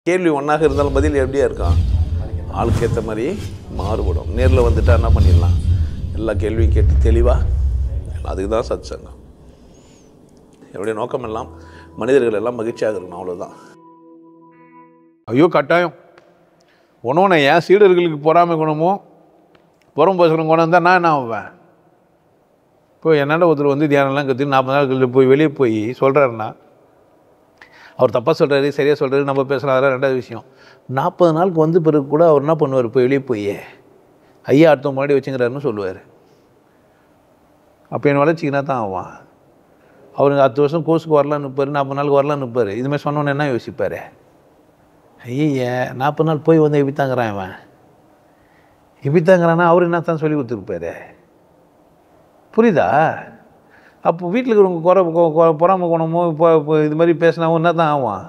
கேள்வி ஒன்றாக இருந்தாலும் பதில் எப்படியா இருக்கும்? ஆளுக்கு ஏற்ற மாதிரி மாறுபடும். நேரில் வந்துட்டா என்ன பண்ணிடலாம்? எல்லா கேள்வியும் கேட்டு தெளிவாக, அதுக்கு தான் சத் சங்கம். என்னுடைய நோக்கம் எல்லாம் மனிதர்கள் எல்லாம் மகிழ்ச்சியாக இருக்கணும், அவ்வளோதான். ஐயோ கட்டாயம் ஒன்று என் சீடர்களுக்கு பொறாமை குணமோ புறம் பேசுகிற குணம் தான் நான் என்ன ஆவேன்? இப்போ என்னென்ன ஒருத்தர் வந்து தியானம்லாம் கற்று 40 நாள் கழிச்சு போய் வெளியே போய் சொல்கிறாருன்னா, அவர் தப்பாக சொல்கிறாரு சரியாக சொல்கிறாரு நம்ம பேசுகிறாரு, ரெண்டாவது விஷயம். 40 நாளுக்கு வந்து பிறகு கூட அவர் என்ன பண்ணுவார்? போய் வெளியே போய் ஐயா அடுத்த முன்னாடி வச்சுங்கிறாருன்னு சொல்லுவார். அப்போ என் வளர்ச்சிக்குனா தான் ஆவான். அவருக்கு 10 வருஷம் கோர்ஸுக்கு வரலான்னு இருப்பார், 40 நாளுக்கு வரலான்னு இருப்பார். இதுமாதிரி சொன்னோன்னு என்ன யோசிப்பார்? ஐயா 40 நாள் போய் வந்து எப்படி தாங்கிறான் இவன், இப்படி தாங்கிறான்னா அவர் என்ன தான் சொல்லி கொடுத்துருப்பாரு. புரியுதா? அப்போ வீட்டில் இருக்கிறவங்க பொறாமை குணமோ இப்போ இது மாதிரி பேசினாவும் என்ன தான் ஆகும்?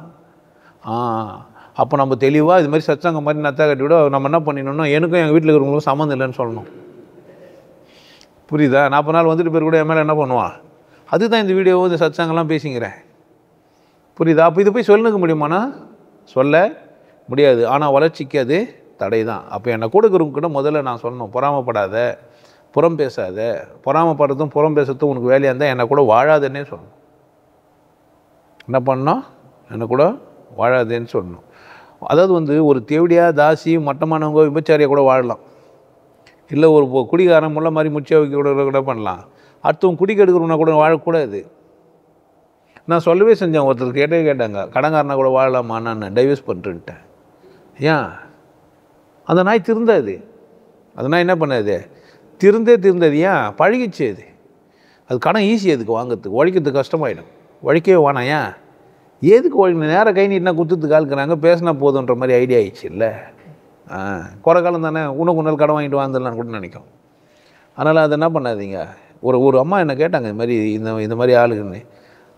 அப்போ நம்ம தெளிவாக இது மாதிரி சத்சங்கம் மாதிரி நத்தா கட்டி விட நம்ம என்ன பண்ணிடணும்னா, எனக்கும் எங்கள் வீட்டில் இருக்கிறவங்களுக்கும் சம்மந்தம் இல்லைன்னு சொல்லணும். புரியுதா? 40 நாள் வந்துட்டு பேர் கூட என் மேலே என்ன பண்ணுவான்? அதுதான் இந்த வீடியோவோ இந்த சத்சங்கம்லாம் பேசிக்கிறேன். புரியுதா? அப்போ இது போய் சொல்லுங்க முடியுமாண்ணா? சொல்ல முடியாது. ஆனால் வளர்ச்சிக்கு அது தடை தான். அப்போ என்னை கொடுக்குறவங்க கூட முதல்ல நான் சொல்லணும், பொறாமப்படாத, புறம் பேசாத. பொறாமப்படுறதும் புறம் பேசுறதும் உனக்கு வேலையாக இருந்தால் என்னை கூட வாழாதன்னே சொல்லணும். என்ன பண்ணணும்? என்னை கூட வாழாதேன்னு சொல்லணும். அதாவது வந்து ஒரு தேவடியாக தாசி மட்டமானவங்க விபச்சாரியாக கூட வாழலாம், இல்லை ஒரு குடிகாரன் முள்ள மாதிரி முச்சியாக வைக்க கூட பண்ணலாம். அடுத்தவங்க குடிக்க எடுக்கிறவனா கூட வாழக்கூடாது. நான் சொல்லவே செஞ்சேன். ஒருத்தர் கேட்டாங்க, கடங்காரனா கூட வாழலாமா? நான் டைவர்ஸ் பண்ணுறேன்ட்டேன். ஏன்? அந்த நாய் திருந்தாது. அந்த நாய் என்ன பண்ணாது? திருந்தது. ஏன்? பழகிச்சு. அது கடன் ஈஸி, அதுக்கு வாங்கிறதுக்கு, உழைக்கிறதுக்கு கஷ்டமாயிடும். உழைக்கவே வேணாம். ஏன்? எதுக்கு உழைக்கணும்? நேராக கை நீட்டினா குத்துறதுக்கு ஆளுக்குறாங்க, பேசினா போதுன்ற மாதிரி ஐடியா ஆயிடுச்சு இல்லை? குறை காலம் தானே, உனக்கு நாள் கடன் வாங்கிட்டு வாழ்ந்துடலான்னு கூட நினைக்கும். அதனால் அதை என்ன பண்ணாதீங்க. ஒரு அம்மா என்ன கேட்டாங்க, இது மாதிரி இந்த மாதிரி ஆளுங்கன்னு.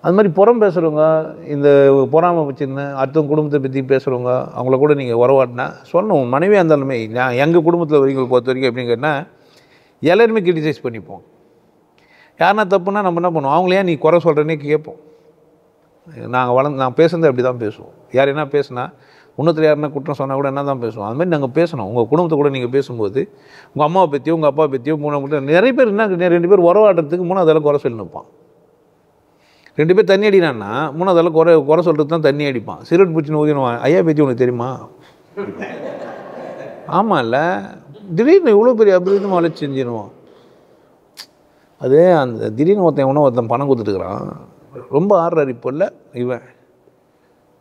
அது மாதிரி புறம் பேசுகிறவங்க, இந்த பொறாமை வச்சுன்னு அடுத்தவங்க குடும்பத்தை பற்றி பேசுகிறவங்க, அவங்கள கூட நீங்கள் உறவாட்டினா சொல்லணும். மனைவியாக இருந்தாலுமே, நான் எங்கள் குடும்பத்தில் வரைக்கும் பொறுத்த வரைக்கும் எப்படின்னு கேட்டால், எல்லாருமே கிரிட்டிசைஸ் பண்ணிப்போம். யாருன்னா தப்புன்னா நம்ம என்ன பண்ணுவோம்? அவங்களே நீ குறை சொல்கிறேன்னே கேட்போம். நான் பேசுனது அப்படி தான் பேசுவோம். யார் என்ன பேசுனா, இன்னொருத்தர் யாருன்னா குற்றம் சொன்னால் கூட என்ன தான் பேசுவோம். அதுமாதிரி நாங்கள் பேசணும். உங்கள் குடும்பத்தை கூட நீங்கள் பேசும்போது உங்கள் அம்மாவை பற்றியோ உங்கள் அப்பா பற்றியோ நிறைய பேர் என்ன 2 பேர் உறவாடுறதுக்கு 3ஆவது குறை சொல்லி நிற்பான். 2 பேர் தண்ணி அடினான்னா 3ஆவது குறை சொல்கிறது தான் தண்ணி அடிப்பான். சிகரெட் பிடிச்சின்னு ஊதிடுவான். ஐயா பற்றி உனக்கு தெரியுமா? ஆமாம் இல்லை, திடீர்னு இவ்வளோ பெரிய அபிவிருத்தமாக வளர்ச்சி செஞ்சிடுவான். அது அந்த திடீர்னு ஒருத்தன் பணம் கொடுத்துட்டுக்கிறான், ரொம்ப ஆடுறாரு. இப்போ இல்லை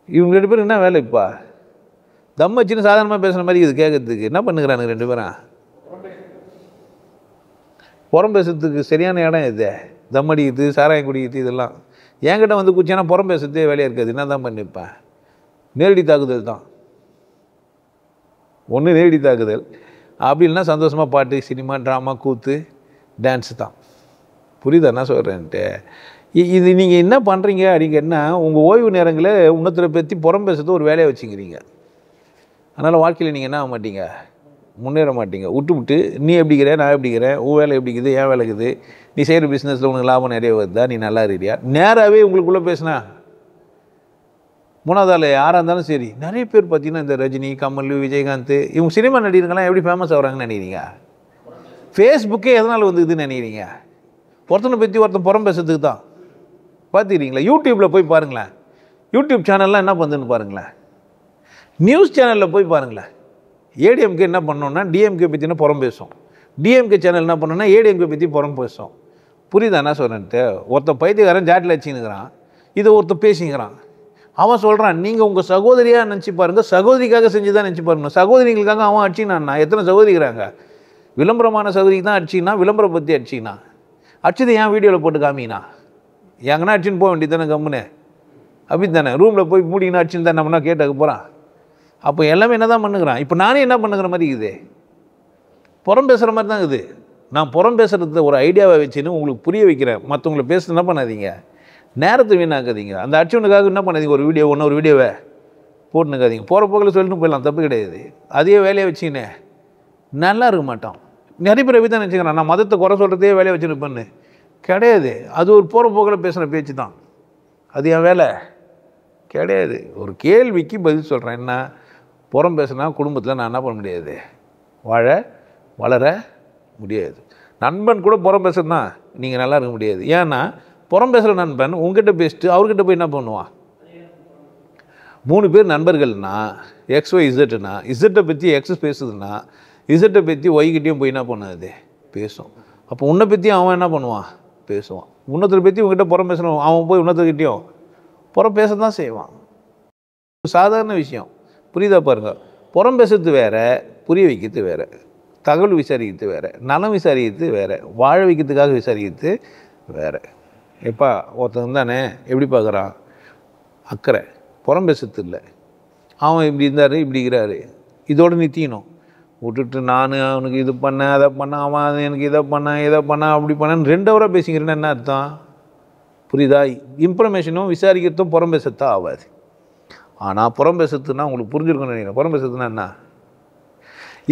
இவங்க 2 பேரும் என்ன வேலை? இப்போ தம் வச்சுன்னு சாதாரணமாக பேசுகிற மாதிரி இது கேட்கறதுக்கு என்ன பண்ணுகிறானுங்க 2 பேரும்? புறம் பேசுறதுக்கு சரியான இடம் இது. தம் அடிக்குது, சாராயம் குடிக்குது, இதெல்லாம் என்கிட்ட வந்து குச்சினா புறம் பேசுறதே வேலையாக இருக்காது. என்ன தான் பண்ணிப்பேன்? நேரடி தாக்குதல் தான். ஒன்று நேரடி தாக்குதல், அப்படி இல்லைன்னா சந்தோஷமாக பாட்டு, சினிமா, ட்ராமா, கூத்து, டான்ஸு தான். புரியுதா என்ன சொல்கிறேன்ட்டு? இது நீங்கள் என்ன பண்ணுறீங்க அப்படிங்கன்னா, உங்கள் ஓய்வு நேரங்களில் இன்னொருத்தரை பற்றி புறம் பேசுறது ஒரு வேலையை வச்சுக்கிறீங்க. அதனால் வாழ்க்கையில் நீங்கள் என்ன ஆக மாட்டீங்க? முன்னேற மாட்டீங்க. விட்டு நீ எப்படிக்கிற, நான் எப்படிக்கிறேன், உன் வேலை எப்படிக்குது, என் வேலை இருக்குது, நீ செய்கிற பிஸ்னஸில் உனக்கு லாபம் நிறைய வருதா, நீ நல்லா இருக்கியா, நேராகவே உங்களுக்குள்ளே பேசினா 3ஆவது ஆள் யாராக இருந்தாலும் சரி. நிறைய பேர் பார்த்தீங்கன்னா இந்த ரஜினி, கமல், விஜயகாந்த், இவங்க சினிமா நடிகர்கள்லாம் எப்படி ஃபேமஸ் ஆகிறாங்கன்னு நினைக்கிறீங்க? ஃபேஸ்புக்கே எதனால் வந்துக்குதுன்னு நினைக்கிறீங்க? ஒருத்தனை பற்றி ஒருத்தன் புறம் பேசுறதுக்கு தான். பார்த்துக்கிறீங்களா? யூடியூப்பில் போய் பாருங்களேன். யூடியூப் சேனல்லாம் என்ன பண்ணுதுன்னு பாருங்களேன். நியூஸ் சேனலில் போய் பாருங்களேன். ஏடிஎம்கே என்ன பண்ணோன்னா டிஎம்கே பற்றினா புறம் பேசும். டிஎம்கே சேனல் என்ன பண்ணோன்னா ஏடிஎம்கே பற்றி புறம் பேசும். புரியுதா என்ன சொல்கிறேன்ட்டு? ஒருத்தன் பைத்தியக்காரன் ஜாட்டில் வச்சுன்னுக்கிறான், இதை ஒருத்தன் பேசிக்கிறான். அவன் சொல்கிறான், நீங்கள் உங்கள் சகோதரியாக நினச்சி பாருங்கள், சகோதரிக்காக செஞ்சு தான் நினச்சி பாருங்கள். சகோதரிகளுக்காக அவன் அடிச்சினான்னா எத்தனை சகோதரிக்கிறாங்க? விளம்பரமான சகோதரிக்கு தான் அடிச்சின்னா, விளம்பரம் பற்றி அடிச்சின்னா, அடிச்சது ஏன் வீடியோவில் போட்டு காமினா? எங்கன்னா அடிச்சுன்னு போக வேண்டியது தானே கம்முன்னு? அப்படி தானே ரூமில் போய் மூடிங்கன்னா அடிச்சுன்னு தான் நம்மனா கேட்டாக்க போகிறான். அப்போ எல்லாமே என்ன தான் பண்ணுகிறான்? இப்போ நானே என்ன பண்ணுங்கிற மாதிரி இருக்குது, புறம் பேசுகிற மாதிரி தான் இருக்குது. நான் புறம் பேசுகிறத ஒரு ஐடியாவை வச்சுன்னு உங்களுக்கு புரிய வைக்கிறேன். மற்றவங்களை பேச என்ன பண்ணாதீங்க, நேரத்தை வீணாக்காதீங்க. அந்த அடிச்சவனுக்காக என்ன பண்ணாதீங்க, ஒரு வீடியோவை போட்டுனுக்காதீங்க. போகிற போக்கில் சொல்லிட்டு போயிடலாம், தப்பு கிடையாது. அதே வேலையை வச்சுன்னு நல்லா இருக்க மாட்டோம். நிறைய பேர் எப்படி தான் நினச்சிக்கிறேன், நான் மதத்தை குறை சொல்கிறதே வேலையை வச்சுன்னு பண்ணு கிடையாது. அது ஒரு போகிற போக்கில் பேசுகிற பேச்சு தான். அது என் வேலை கிடையாது. ஒரு கேள்விக்கு பதில் சொல்கிறேன். என்ன புறம் பேசுனா குடும்பத்தில் நான் என்ன பண்ண முடியாது, வளர முடியாது. நண்பன் கூட புறம் பேசுறதுனா நீங்கள் நல்லா இருக்க முடியாது. ஏன்னா புறம் பேசுகிற நண்பன் உங்ககிட்ட பேசிட்டு அவர்கிட்ட போய் என்ன பண்ணுவான்? 3 பேர் நண்பர்கள்னா XY Z இசட்டை பற்றி எக்ஸ் பேசுதுன்னா இசட்டை பற்றி ஒய்கிட்டையும் போய் என்ன பண்ணாது பேசும். அப்போ உன்னை பற்றி அவன் என்ன பண்ணுவான்? பேசுவான். இன்னொருத்தரை பற்றி உங்ககிட்ட புறம் பேசணும், அவன் போய் இன்னொருத்தர்கிட்டையும் புறம் பேச தான் செய்வான். சாதாரண விஷயம். புரியுதா பாருங்கள். புறம் பேசுறது வேறு, புரிய வைக்கிறது வேறு, தகவல் விசாரிக்கிறது வேறு, நலம் விசாரிக்கிறது வேறு, வாழ வைக்கிறதுக்காக விசாரிக்கிறது வேறு. எப்பா ஒருத்தன் தானே எப்படி பார்க்குறான்? அக்கறை. புறம் பேசுறது இல்லை. அவன் இப்படி இருந்தார், இப்படி இருக்கிறாரு, இதோடு நிறுத்திக்கணும். விட்டுட்டு நான் அவனுக்கு இது பண்ணேன், அதை பண்ணேன், அவன் எனக்கு இதை பண்ணான் அப்படி பண்ணேன்னு 2 ஹவராக பேசிக்கிறேன்னு என்ன அர்த்தம்? புரியுதா? இன்ஃபர்மேஷனும் விசாரிக்கிறதும் புறம் பேசத்தான் ஆகாது. ஆனால் புறம் பேசுறதுன்னா உங்களுக்கு புரிஞ்சிருக்கணும்னு நினைக்கிறேன். புறம் பேசுறதுன்னா என்ன?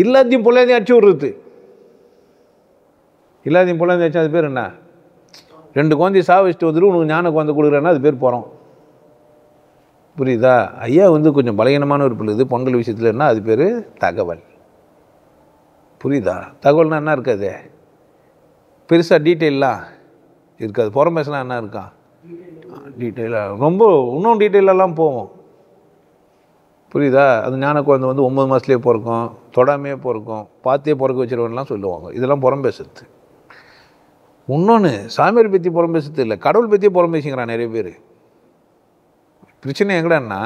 எல்லாத்தையும் பொள்ளாதையும் அடிச்சு விட்றது. எல்லாத்தையும் பொள்ளாதையும் அடிச்சு அது பேர் என்ன? 2 குழந்தைய வச்சுட்டு வந்துட்டு உனக்கு ஞான குழந்தை கொடுக்குறேன்னா அது பேர் புறம். புரியுதா? ஐயா கொஞ்சம் பலகீனமான ஒரு பிள்ளை பொங்கல் விஷயத்தில் என்ன அது பேர் தகவல். புரியுதா? தகவல்னா என்ன இருக்காது, பெருசாக டீட்டெயிலாம் இருக்காது. புறம் பேசினா என்ன இருக்கான்? டீட்டெயிலாக ரொம்ப இன்னும் டீட்டெயிலெல்லாம் போவோம். புரியுதா? அது ஞான குழந்தை 9 மாதத்துலேயே பிறக்கும், தொடாமையே பிறக்கும், பார்த்தே பிறக்க வச்சிருவோம்லாம் சொல்லுவாங்க. இதெல்லாம் புறம் பேசுறது. இன்னொன்று சாமியார் பற்றி புறம் பேசுறது இல்லை, கடவுள் பற்றியே புறம் பேசிக்கிறான் நிறைய பேர். பிரச்சனை எங்கடான்னா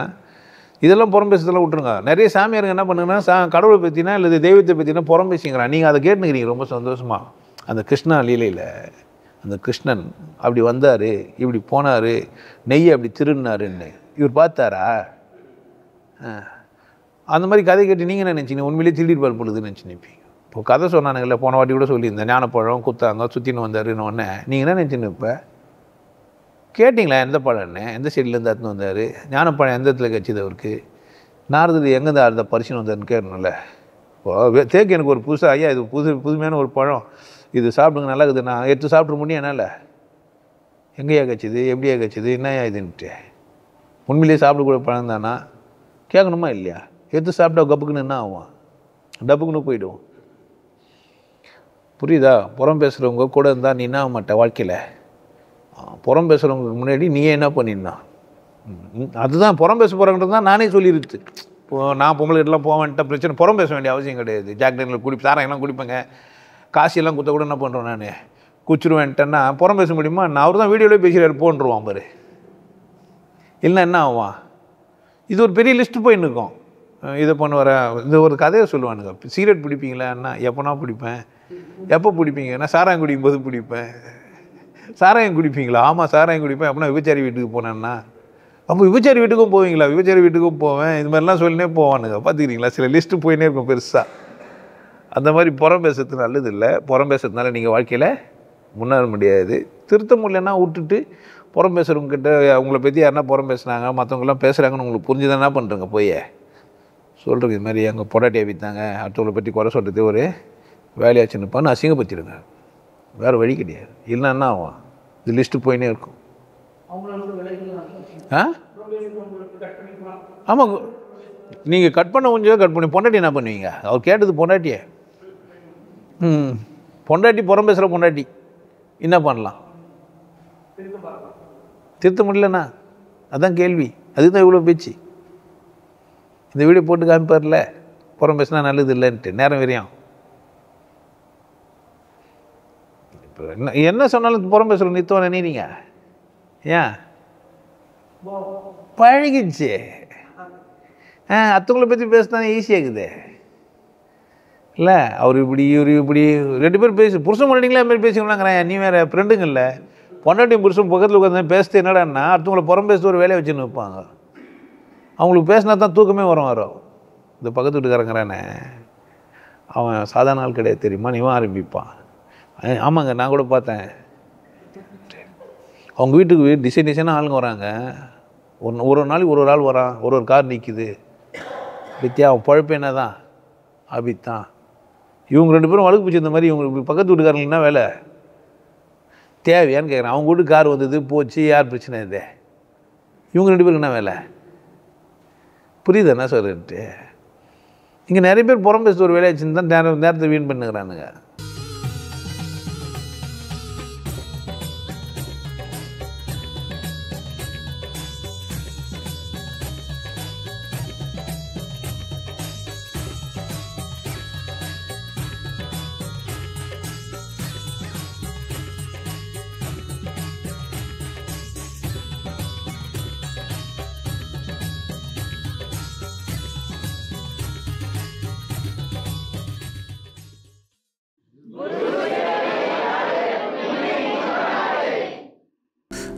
இதெல்லாம் புறம் பேசுறதெல்லாம் விட்டுருங்க. நிறைய சாமியாருங்க என்ன பண்ணுங்கன்னா கடவுளை பற்றினா இல்லை தெய்வத்தை பற்றினா புறம் பேசிக்கிறான். நீங்கள் அதை கேட்டுக்கிறீங்க ரொம்ப சந்தோஷமாக. அந்த கிருஷ்ணா லீலையில் அந்த கிருஷ்ணன் அப்படி வந்தார், இப்படி போனார், நெய்யை அப்படி திருடினாருன்னு இவர் பார்த்தாரா? அந்த மாதிரி கதை கேட்டு நீங்கள் என்ன நினச்சிங்க? உண்மையிலேயே திருடிட்டு பொழுதுன்னு நினச்சி நிற்பீங்க. இப்போ கதை சொன்னானுங்கள்ல, போன வாட்டி கூட சொல்லியிருந்தேன், ஞானப்பழம் குத்தாங்க சுற்றின்னு வந்தாருன்னு ஒன்று. நீங்கள் என்ன நினச்சின்னு இப்போ கேட்டிங்களா? எந்த பழம்னு, எந்த சைட்லேருந்து எடுத்துன்னு வந்தார், ஞானப்பழம் எந்த இடத்துல கட்சிது அவருக்கு, நாரது எங்கேருந்து அந்த பரிசுன்னு வந்தாருன்னு கேட்கணும்ல. இப்போ தேக்கு எனக்கு ஒரு புதுசாக, ஐயா இது புதுமையான ஒரு பழம், இது சாப்பிடுங்க நல்லா இருக்குது, நான் எடுத்து சாப்பிட்ற முடியும் என்னால். எங்கேயா கட்சிது, எப்படியா கட்சிது, என்னையா இதுன்ட்டு உண்மையிலேயே சாப்பிடக்கூட பழம் தானா கேட்கணுமா இல்லையா? எடுத்து சாப்பிட்டா கப்புக்குன்னு என்ன ஆகும்? டப்புக்குன்னு போயிடுவோம். புரியுதா? புறம் பேசுகிறவங்க கூட இருந்தால் நீ என்ன ஆக மாட்டேன் வாழ்க்கையில். புறம் பேசுகிறவங்களுக்கு முன்னாடி நீயே என்ன பண்ணிடணும். அதுதான் புறம் பேச போகிறாங்கன்றது தான் நானே சொல்லிடுது. இப்போது நான் பொங்கல்கிட்டலாம் போவேன்ட்ட பிரச்சனை, புறம் பேச வேண்டிய அவசியம் கிடையாது. ஜாக்டனில் சாராயெல்லாம் குடிப்பேங்க, காசியெல்லாம் குத்த கூட என்ன பண்ணுறோம், நான் குச்சிருவேன்ட்டேன்னா புறம் பேச முடியுமா? நான் அவர் தான் வீடியோவிலே பேசுகிறாரு போன்றுவான் பாரு. இல்லைன்னா என்ன ஆவான்? இது ஒரு பெரிய லிஸ்ட்டு போயின்னு இருக்கும். இதை பண்ணுவார இந்த ஒரு கதையை சொல்லுவானுங்க. சிகரெட் பிடிப்பீங்களா? என்ன எப்போனா பிடிப்பேன். எப்போ பிடிப்பீங்க? நான் சாராயம் குடிக்கும் போது பிடிப்பேன். சாராயம் குடிப்பீங்களா? ஆமாம் சாராயம் குடிப்பேன். அப்படின்னா விபச்சாரி வீட்டுக்கு போனேன்னா, அப்போ விபச்சாரி வீட்டுக்கும் போவீங்களா? விபச்சாரி வீட்டுக்கும் போவேன். இது மாதிரிலாம் சொல்லினே போவானுங்க. பார்த்துக்கிறீங்களா? சில லிஸ்ட்டு போயினே இருக்கும் பெருசாக. அந்த மாதிரி புறம் பேசுறது நல்லது இல்லை. புறம் பேசுறதுனால நீங்கள் வாழ்க்கையில் முன்னேற முடியாது. திருத்த முடியலன்னா விட்டுட்டு புறம் பேசுகிறவங்ககிட்ட அவங்கள பற்றி யாருன்னா புறம் பேசுனாங்க, மற்றவங்களாம் பேசுகிறாங்கன்னு உங்களுக்கு புரிஞ்சுதான் என்ன பண்ணுறங்க போய் சொல்கிறீங்க. இது மாதிரி எங்கள் பொண்டாட்டியை விற்றாங்க, அடுத்தவங்களை பற்றி குறை சொல்கிறது ஒரு வேலையாச்சுன்னுப்பான்னு அசிங்கப்படுத்திடுங்க. வேறு வழி கிடையாது. இல்லைன்னா என்ன ஆகும்? இது லிஸ்ட்டு போயினே இருக்கும். ஆமாம், நீங்கள் கட் பண்ண கொஞ்சம் கட் பண்ணி பொண்டாட்டி என்ன பண்ணுவீங்க? அவர் கேட்டது பொண்டாட்டியே. பொண்டாட்டி புறம் பேசுகிற பொண்டாட்டி என்ன பண்ணலாம்? திருத்த முடியலண்ணா, அதான் கேள்வி. அதுதான் இவ்வளோ பேச்சு. இந்த வீடியோ போட்டு காமிப்பார்ல, புறம் பேசினா நல்லது இல்லைன்ட்டு நேரம் வரையும். இப்போ என்ன சொன்னாலும் புறம் பேசுகிற நிறுத்தம் நினைக்கிறீங்க? ஏன் பழகிடுச்சு. அத்தவங்களை பற்றி பேசுனா ஈஸியாகுது இல்லை? அவர் இப்படி இவர் இப்படி 2 பேர் பேசி புருஷன் பொண்டாட்டிங்களா மாதிரி பேசிக்கலாங்கிறேன். நீ வேறு ஃப்ரெண்டுங்க இல்லை, பொண்டாட்டியும் புருஷன் பக்கத்தில் உட்காந்து பேசுறது என்னடான்னா அடுத்தவங்களை புறம் பேசுறது ஒரு வேலையை வச்சுன்னு வைப்பாங்க. அவங்களுக்கு பேசினா தான் தூக்கமே வரும். இந்த பக்கத்து வீட்டுக்காரங்கிறானே அவன் சாதாரண ஆள் கிடையாது தெரியுமா, நீவன் ஆரம்பிப்பான். ஆமாங்க நான் கூட பார்த்தேன், அவங்க வீட்டுக்கு டிசைனாக ஆளுங்க வராங்க. ஒரு நாளைக்கு ஒரு ஆள் வரான், ஒரு கார் நிற்கிது. வித்தியா அவன் பழப்பு என்ன தான் அபித்தான். இவங்க 2 பேரும் வழக்கு பிடிச்ச மாதிரி இவங்களுக்கு பக்கத்து வீட்டுக்காரங்களுக்கு என்ன வேலை தேவையான்னு கேட்குறேன். அவங்க வீட்டு கார் வந்தது போச்சு, யார் பிரச்சனை இது? இவங்க 2 பேருக்கு என்ன வேலை? புரியுது என்ன சொல்லிட்டு? இங்கே நிறைய பேர் புறம் பேசுகிற ஒரு வேலையை வச்சுன்னு தான் நேரத்தை வீண் பண்ணுகிறானுங்க.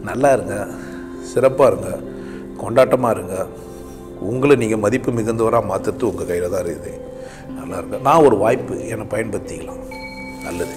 நல்லா இருங்க, சிறப்பாக இருங்க, கொண்டாட்டமாக இருங்க. உங்களை நீங்கள் மதிப்பு மிகுந்தவராக மாற்றுறது உங்கள் கையில் தான் இருக்குது. நல்லா இருங்க. நான் ஒரு வாய்ப்பு என்னை பயன்படுத்திக்கலாம். நல்லது.